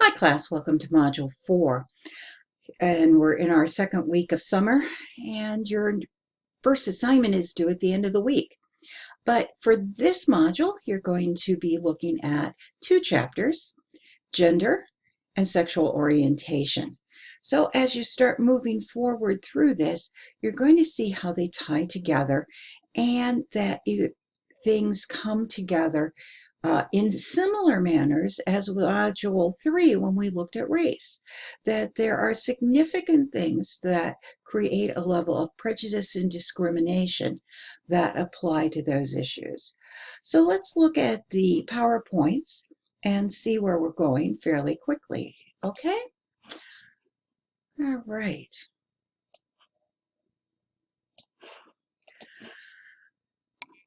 Hi class, welcome to Module 4. And we're in our second week of summer, and your first assignment is due at the end of the week. But for this module, you're going to be looking at two chapters, gender and sexual orientation. So as you start moving forward through this, you're going to see how they tie together and that things come together in similar manners as Module 3 when we looked at race, that there are significant things that create a level of prejudice and discrimination that apply to those issues. So let's look at the PowerPoints and see where we're going fairly quickly. Okay? All right.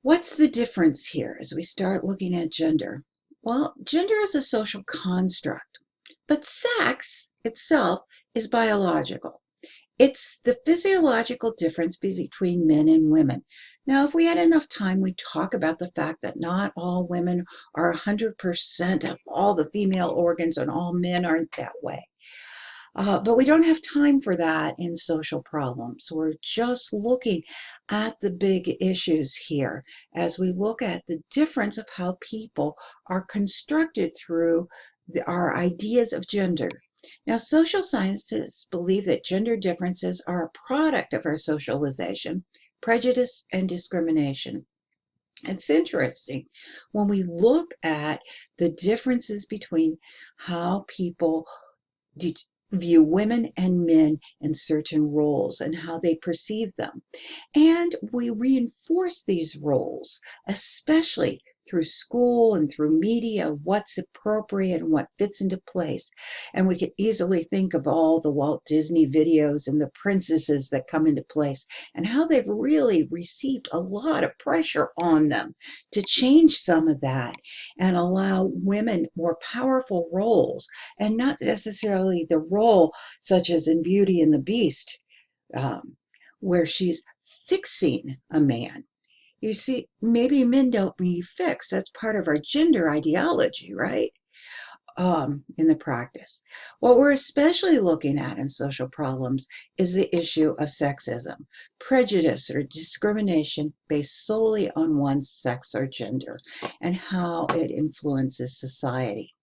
What's the difference here as we start looking at gender? Well, gender is a social construct, but sex itself is biological. It's the physiological difference between men and women. Now, if we had enough time, we'd talk about the fact that not all women are 100% of all the female organs and all men aren't that way. But we don't have time for that in social problems. We're just looking at the big issues here as we look at the difference of how people are constructed through our ideas of gender. Now, social scientists believe that gender differences are a product of our socialization, prejudice, and discrimination. It's interesting when we look at the differences between how people view women and men in certain roles and how they perceive them. And we reinforce these roles, especially through school and through media, what's appropriate and what fits into place. And we can easily think of all the Walt Disney videos and the princesses that come into place and how they've really received a lot of pressure on them to change some of that and allow women more powerful roles, and not necessarily the role such as in Beauty and the Beast, where she's fixing a man. You see, maybe men don't need fix. That's part of our gender ideology, right? In the practice. What we're especially looking at in social problems is the issue of sexism, prejudice or discrimination based solely on one's sex or gender, and how it influences society.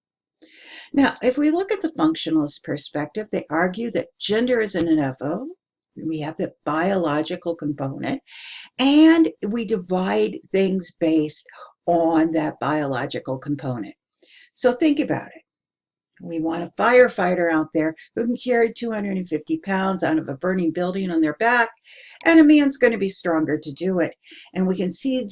Now, if we look at the functionalist perspective, they argue that gender is an inevitable. We have the biological component, and we divide things based on that biological component. So think about it. We want a firefighter out there who can carry 250 pounds out of a burning building on their back, and a man's going to be stronger to do it. And we can see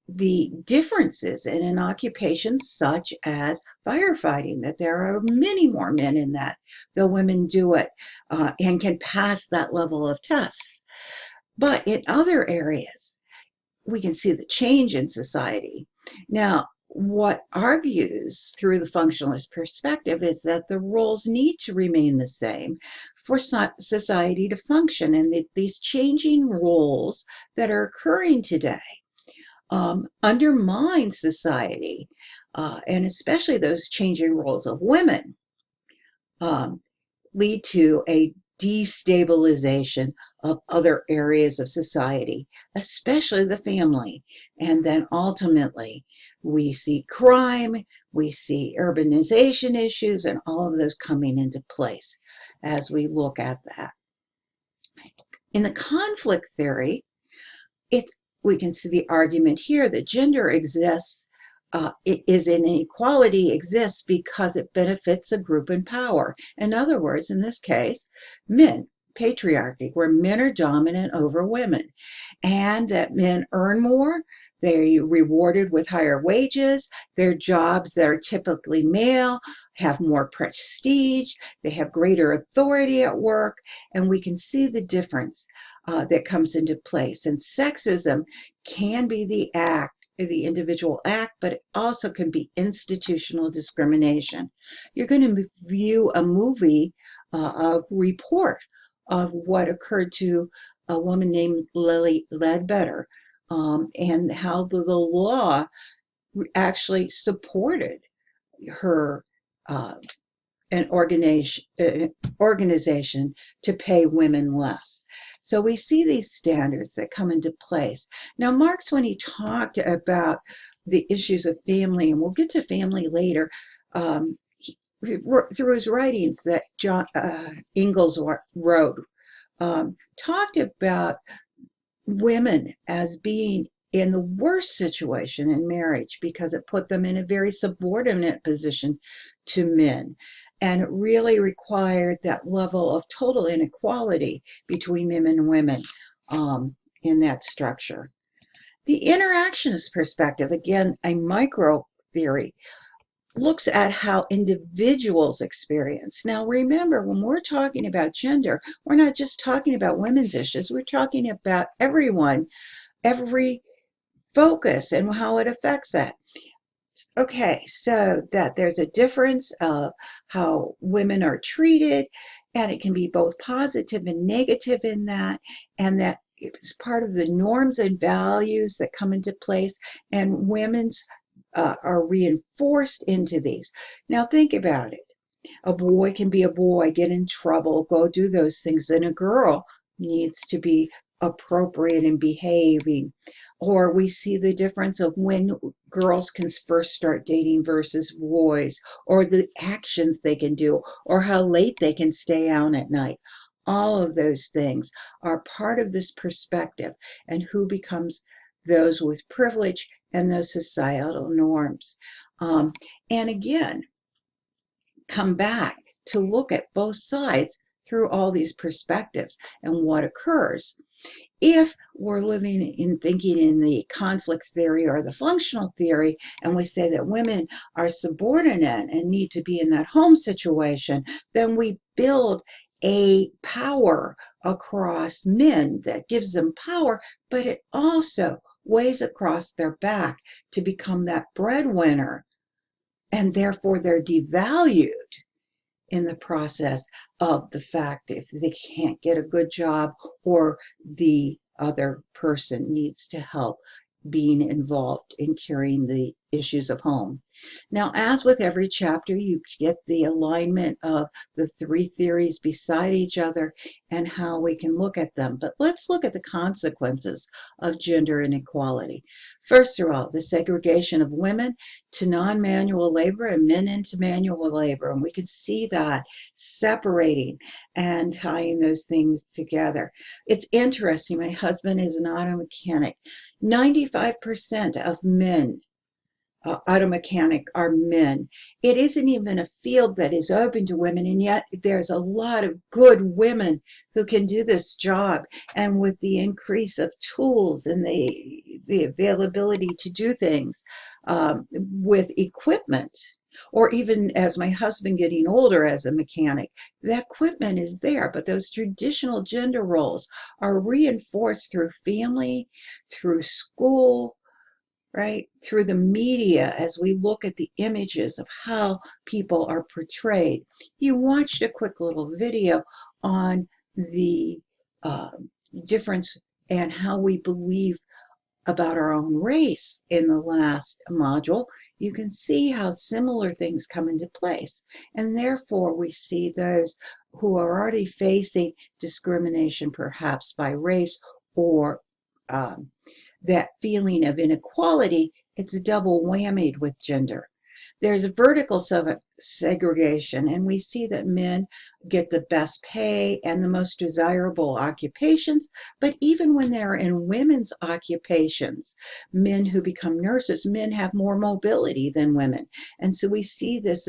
the differences in an occupation such as firefighting, that there are many more men in that, though women do it and can pass that level of tests. But in other areas, we can see the change in society. Now, what argues through the functionalist perspective is that the roles need to remain the same for society to function, and that these changing roles that are occurring today undermine society, and especially those changing roles of women lead to a destabilization of other areas of society, especially the family. And then ultimately, we see crime, we see urbanization issues, and all of those coming into place as we look at that. In the conflict theory, we can see the argument here that gender exists, inequality exists because it benefits a group in power. In other words, in this case, men, patriarchy, where men are dominant over women, and that men earn more, they're rewarded with higher wages, their jobs that are typically male have more prestige, they have greater authority at work, and we can see the difference that comes into place. And sexism can be the individual act, but it also can be institutional discrimination. You're going to view a movie, a report of what occurred to a woman named Lily Ledbetter, and how the law actually supported her an organization to pay women less. So we see these standards that come into place. Now, Marx, when he talked about the issues of family, and we'll get to family later, through his writings that John Ingalls wrote, talked about women as being in the worst situation in marriage because it put them in a very subordinate position to men. And it really required that level of total inequality between men and women in that structure. The interactionist perspective, again, a micro theory, looks at how individuals experience. Now, remember, when we're talking about gender, we're not just talking about women's issues, we're talking about everyone, every focus and how it affects that. Okay, so that there's a difference of how women are treated, and it can be both positive and negative in that, and that it's part of the norms and values that come into place, and women's are reinforced into these. Now, think about it. A boy can be a boy, get in trouble, go do those things, and a girl needs to be appropriate in behaving. Or we see the difference of when girls can first start dating versus boys, or the actions they can do, or how late they can stay out at night. All of those things are part of this perspective, and who becomes those with privilege and those societal norms. And again, come back to look at both sides through all these perspectives and what occurs. If we're living in thinking in the conflict theory or the functional theory, and we say that women are subordinate and need to be in that home situation, then we build a power across men that gives them power, but it also weighs across their back to become that breadwinner, and therefore they're devalued in the process of the fact if they can't get a good job or the other person needs to help being involved in carrying the issues of home. Now, as with every chapter, you get the alignment of the three theories beside each other and how we can look at them. But let's look at the consequences of gender inequality. First of all, the segregation of women to non-manual labor and men into manual labor. And we can see that separating and tying those things together. It's interesting. My husband is an auto mechanic. 95% of men, auto mechanic, are men. It isn't even a field that is open to women, and yet there's a lot of good women who can do this job. And with the increase of tools and the availability to do things with equipment, or even as my husband getting older as a mechanic, the equipment is there, but those traditional gender roles are reinforced through family, through school, right? Through the media, as we look at the images of how people are portrayed. You watched a quick little video on the difference and how we believe about our own race in the last module. You can see how similar things come into place. And therefore, we see those who are already facing discrimination, perhaps by race or that feeling of inequality. It's a double whammied with gender. There's a vertical segregation, and we see that men get the best pay and the most desirable occupations, but even when they're in women's occupations, men who become nurses, men have more mobility than women. And so we see this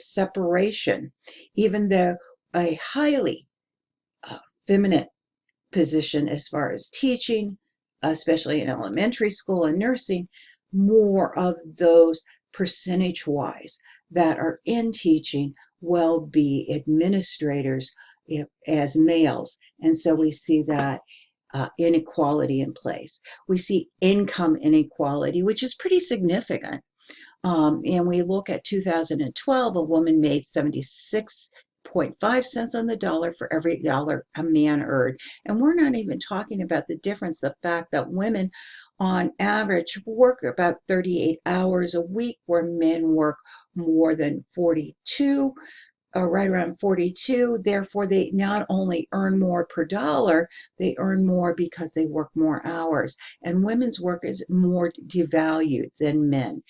separation, even though a highly feminine position as far as teaching, especially in elementary school and nursing, more of those percentage-wise that are in teaching will be administrators as males. And so we see that inequality in place. We see income inequality, which is pretty significant. And we look at 2012, a woman made 76.5 cents on the dollar for every dollar a man earned. And we're not even talking about the difference, the fact that women on average work about 38 hours a week, where men work more than 42. right around 42. Therefore, they not only earn more per dollar, they earn more because they work more hours. And women's work is more devalued than men.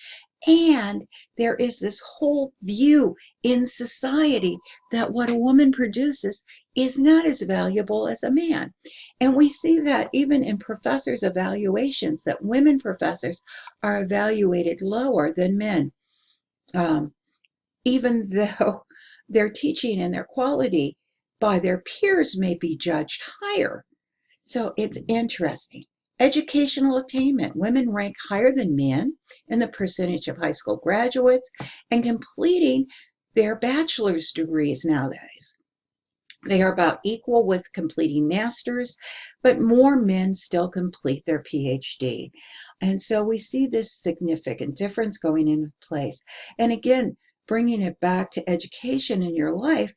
And there is this whole view in society that what a woman produces is not as valuable as a man. And we see that even in professors' evaluations, that women professors are evaluated lower than men. Um, Even though their teaching and their quality by their peers may be judged higher. So it's interesting. Educational attainment. Women rank higher than men in the percentage of high school graduates and completing their bachelor's degrees nowadays. They are about equal with completing masters, but more men still complete their PhD. And so we see this significant difference going into place. And again, bringing it back to education in your life,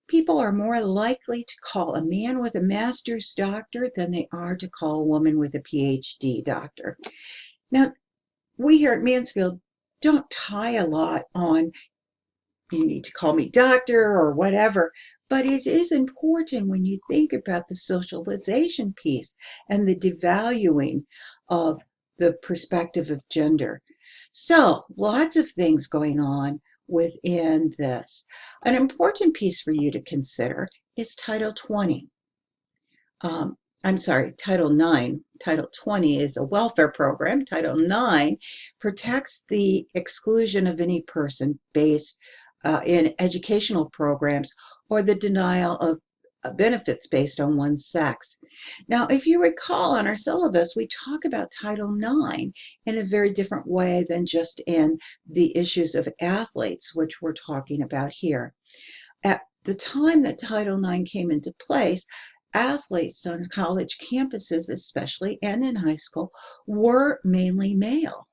people are more likely to call a man with a master's doctor than they are to call a woman with a PhD doctor. Now, we here at Mansfield don't tie a lot on you need to call me doctor or whatever. But it is important when you think about the socialization piece and the devaluing of the perspective of gender. So, lots of things going on within this. An important piece for you to consider is Title 20. I'm sorry, Title 9. Title 20 is a welfare program. Title 9 protects the exclusion of any person based in educational programs or the denial of benefits based on one's sex. Now, if you recall on our syllabus, we talk about Title 9 in a very different way than just in the issues of athletes, which we're talking about here. At the time that Title 9 came into place, athletes on college campuses, especially and in high school, were mainly male.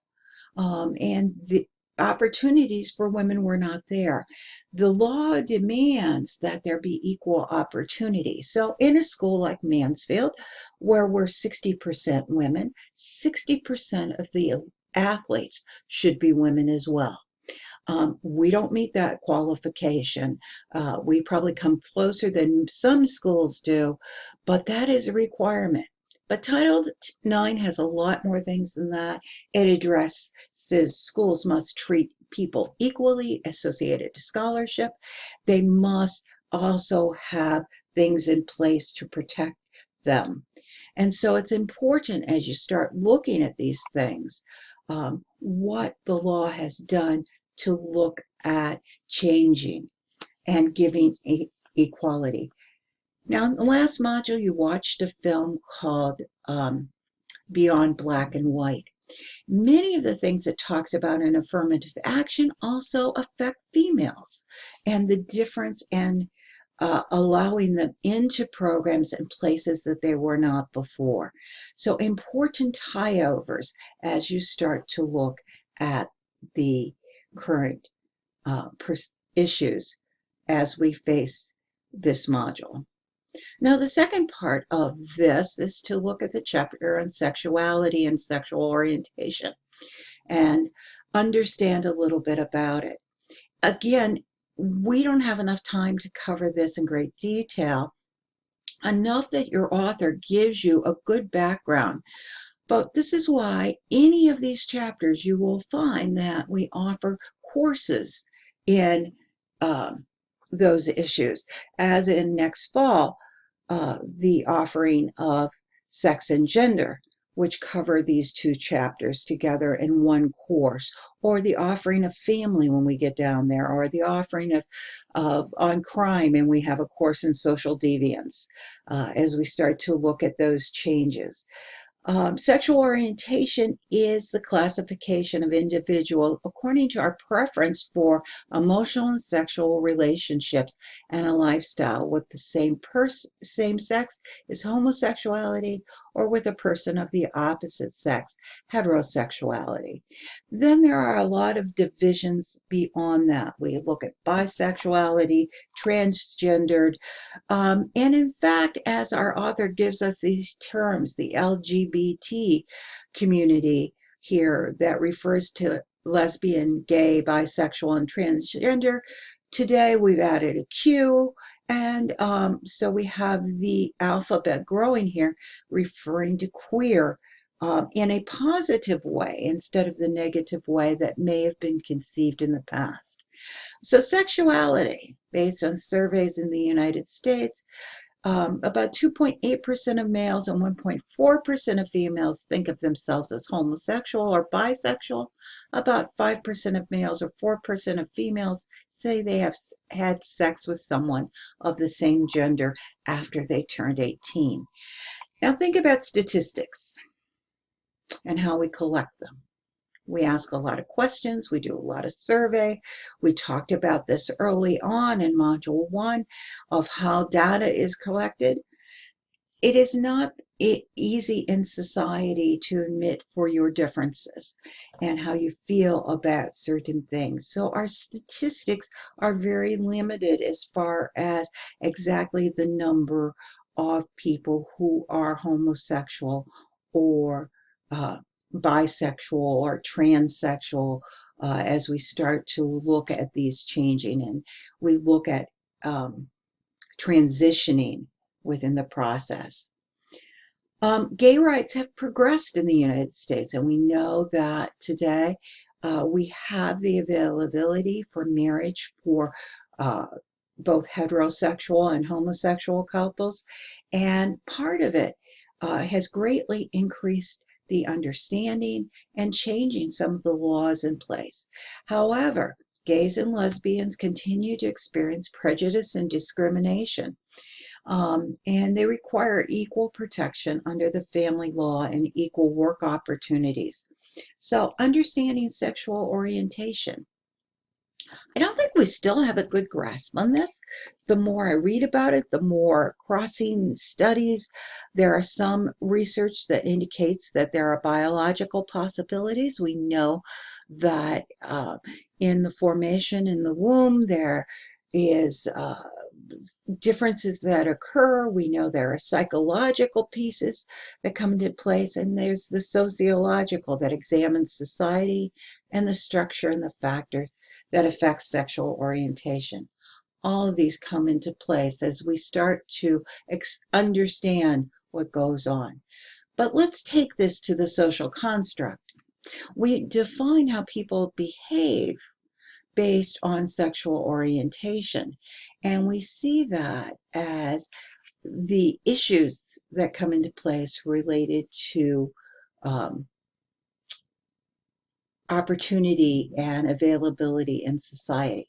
And the opportunities for women were not there. The law demands that there be equal opportunity. So, in a school like Mansfield, where we're 60% women, 60% of the athletes should be women as well. We don't meet that qualification. We probably come closer than some schools do, but that is a requirement. But Title 9 has a lot more things than that. It addresses schools must treat people equally associated to scholarship. They must also have things in place to protect them. And so it's important as you start looking at these things, what the law has done to look at changing and giving equality. Now, in the last module, you watched a film called Beyond Black and White. Many of the things it talks about in affirmative action also affect females and the difference in allowing them into programs and places that they were not before. So important tie-overs as you start to look at the current issues as we face this module. Now, the second part of this is to look at the chapter on sexuality and sexual orientation and understand a little bit about it. Again, we don't have enough time to cover this in great detail, enough that your author gives you a good background. But this is why any of these chapters you will find that we offer courses in those issues, as in next fall, the offering of sex and gender, which cover these two chapters together in one course, or the offering of family when we get down there, or the offering of on crime, and we have a course in social deviance as we start to look at those changes. Sexual orientation is the classification of individual according to our preference for emotional and sexual relationships and a lifestyle with the same sex is homosexuality, or with a person of the opposite sex, heterosexuality. Then there are a lot of divisions beyond that. We look at bisexuality, transgendered, and in fact, as our author gives us these terms, the LGBT community here that refers to lesbian, gay, bisexual, and transgender, Today we've added a Q, and so we have the alphabet growing here, referring to queer in a positive way instead of the negative way that may have been conceived in the past. So sexuality, based on surveys in the United States, about 2.8% of males and 1.4% of females think of themselves as homosexual or bisexual. About 5% of males or 4% of females say they have had sex with someone of the same gender after they turned 18. Now think about statistics and how we collect them. We ask a lot of questions. We do a lot of survey. We talked about this early on in Module 1 of how data is collected. It is not easy in society to admit for your differences and how you feel about certain things. So our statistics are very limited as far as exactly the number of people who are homosexual or bisexual or transsexual as we start to look at these changing, and we look at transitioning within the process. Gay rights have progressed in the United States, and we know that today we have the availability for marriage for both heterosexual and homosexual couples, and part of it has greatly increased the understanding and changing some of the laws in place. However, gays and lesbians continue to experience prejudice and discrimination. And they require equal protection under the family law and equal work opportunities. So, understanding sexual orientation. I don't think we still have a good grasp on this. The more I read about it, the more crossing studies. There are some research that indicates that there are biological possibilities. We know that in the formation in the womb, there is differences that occur. We know there are psychological pieces that come into place, and there's the sociological that examines society and the structure and the factors that affect sexual orientation. All of these come into place as we start to understand what goes on. But let's take this to the social construct. We define how people behave based on sexual orientation, and we see that as the issues that come into place related to opportunity and availability in society.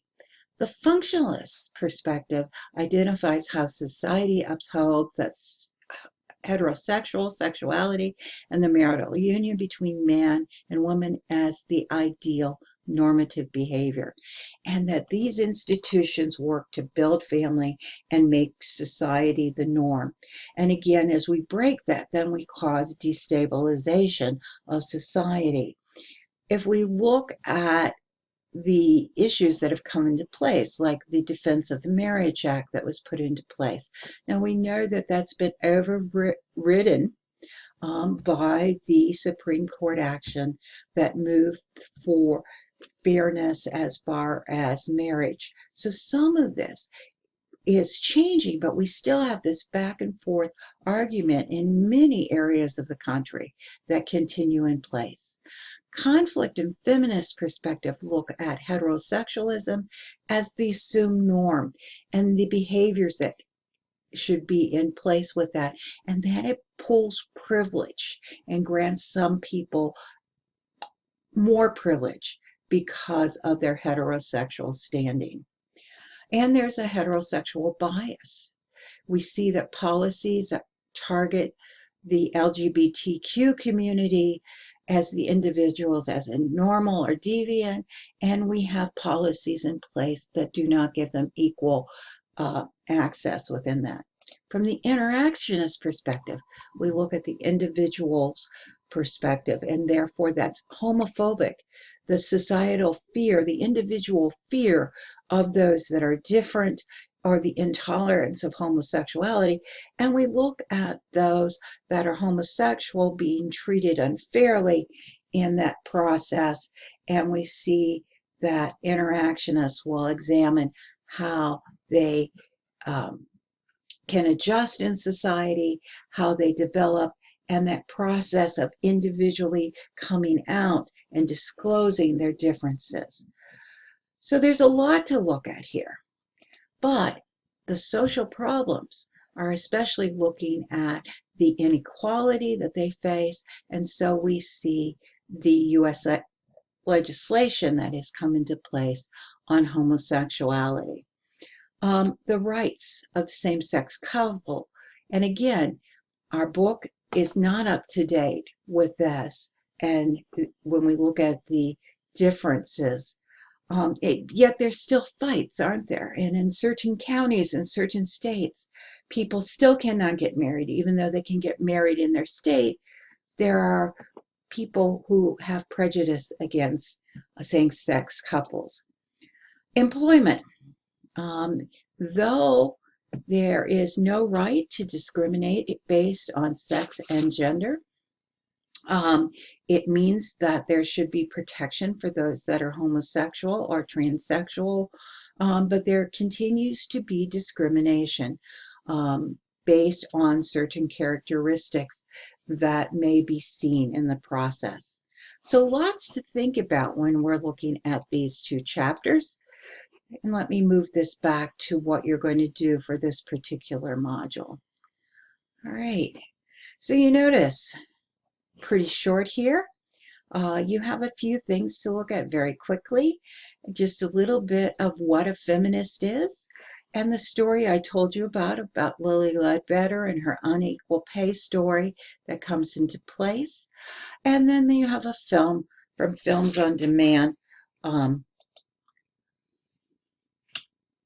The functionalist perspective identifies how society upholds that heterosexual sexuality and the marital union between man and woman as the ideal normative behavior, and that these institutions work to build family and make society the norm. And again, as we break that, then we cause destabilization of society. If we look at the issues that have come into place, like the Defense of Marriage Act that was put into place. Now, we know that that's been overridden by the Supreme Court action that moved for fairness as far as marriage. So some of this is changing, but we still have this back and forth argument in many areas of the country that continue in place. Conflict and feminist perspective look at heterosexualism as the assumed norm and the behaviors that should be in place with that, and then it pulls privilege and grants some people more privilege because of their heterosexual standing. And there's a heterosexual bias. We see that policies that target the LGBTQ community as the individuals as a normal or deviant, and we have policies in place that do not give them equal access within that. From the interactionist perspective, we look at the individual's perspective, and therefore that's homophobic. The societal fear, the individual fear of those that are different, or the intolerance of homosexuality, and we look at those that are homosexual being treated unfairly in that process, and we see that interactionists will examine how they can adjust in society, how they develop, and that process of individually coming out and disclosing their differences. So there's a lot to look at here, but the social problems are especially looking at the inequality that they face, and so we see the U.S. legislation that has come into place on homosexuality. The rights of the same-sex couple, and again, our book is not up to date with this, and when we look at the differences, yet there's still fights, aren't there? And in certain counties, in certain states, people still cannot get married, even though they can get married in their state. There are people who have prejudice against same-sex couples. Employment. Though there is no right to discriminate based on sex and gender, it means that there should be protection for those that are homosexual or transsexual, but there continues to be discrimination based on certain characteristics that may be seen in the process. So lots to think about when we're looking at these two chapters. And let me move this back to what you're going to do for this particular module. All right, so you notice, pretty short here. You have a few things to look at very quickly. Just a little bit of what a feminist is, and the story I told you about Lily Ledbetter and her unequal pay story that comes into place. And then you have a film from Films on Demand,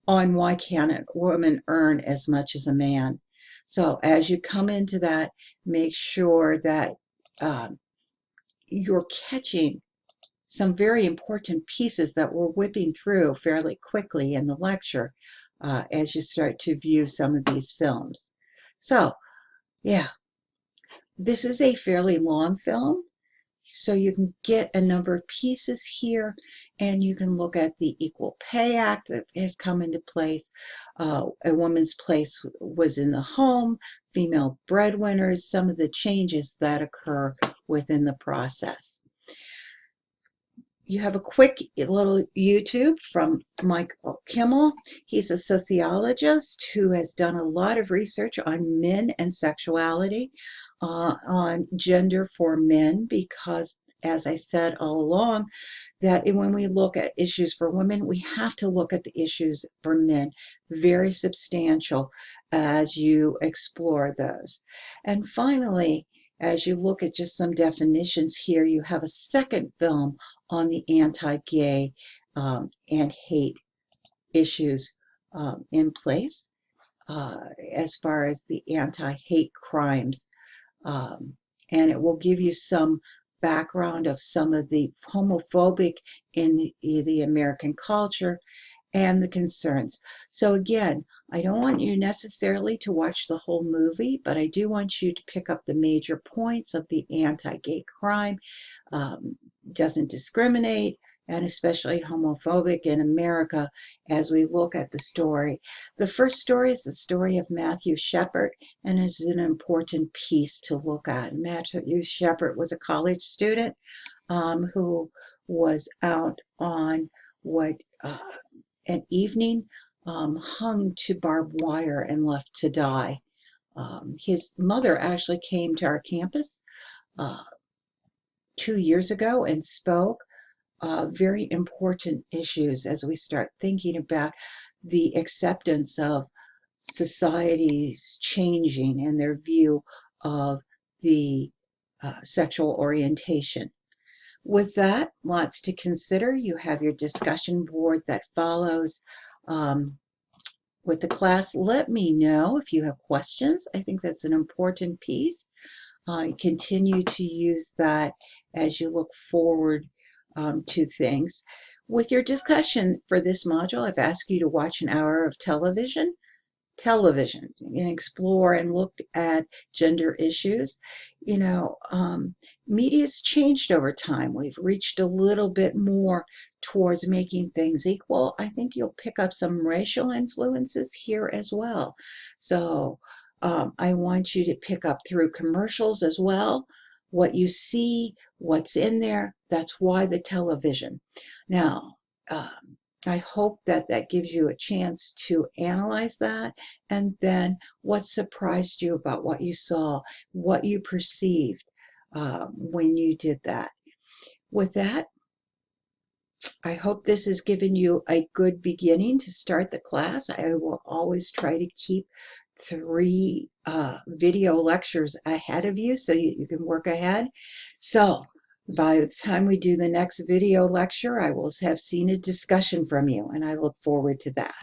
on why can't a woman earn as much as a man. So as you come into that, make sure that you're catching some very important pieces that we're whipping through fairly quickly in the lecture as you start to view some of these films. So yeah, this is a fairly long film, so you can get a number of pieces here, and you can look at the Equal Pay Act that has come into place. A woman's place was in the home, female breadwinners, some of the changes that occur within the process. You have a quick little YouTube from Michael Kimmel. He's a sociologist who has done a lot of research on men and sexuality, on gender for men, because as I said all along, that when we look at issues for women, we have to look at the issues for men. Very substantial as you explore those. And finally, as you look at just some definitions here, you have a second film on the anti-gay and hate issues in place as far as the anti-hate crimes. And it will give you some background of some of the homophobic in the American culture and the concerns. So again, I don't want you necessarily to watch the whole movie, but I do want you to pick up the major points of the anti-gay crime, doesn't discriminate, and especially homophobic in America as we look at the story. The first story is the story of Matthew Shepard, and is an important piece to look at. Matthew Shepard was a college student who was out on what an evening, hung to barbed wire and left to die. His mother actually came to our campus 2 years ago and spoke very important issues as we start thinking about the acceptance of societies changing and their view of the sexual orientation. With that, lots to consider. You have your discussion board that follows with the class. Let me know if you have questions. I think that's an important piece. Continue to use that as you look forward to things. With your discussion for this module, I've asked you to watch an hour of television. television and explore and look at gender issues. You know, media's changed over time. We've reached a little bit more towards making things equal. I think you'll pick up some racial influences here as well. So I want you to pick up through commercials as well what you see, what's in there. That's why the television. Now, I hope that that gives you a chance to analyze that, and then what surprised you about what you saw, what you perceived when you did that. With that, I hope this has given you a good beginning to start the class. I will always try to keep 3 video lectures ahead of you so you can work ahead. So by the time we do the next video lecture, I will have seen a discussion from you, and I look forward to that.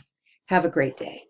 Have a great day.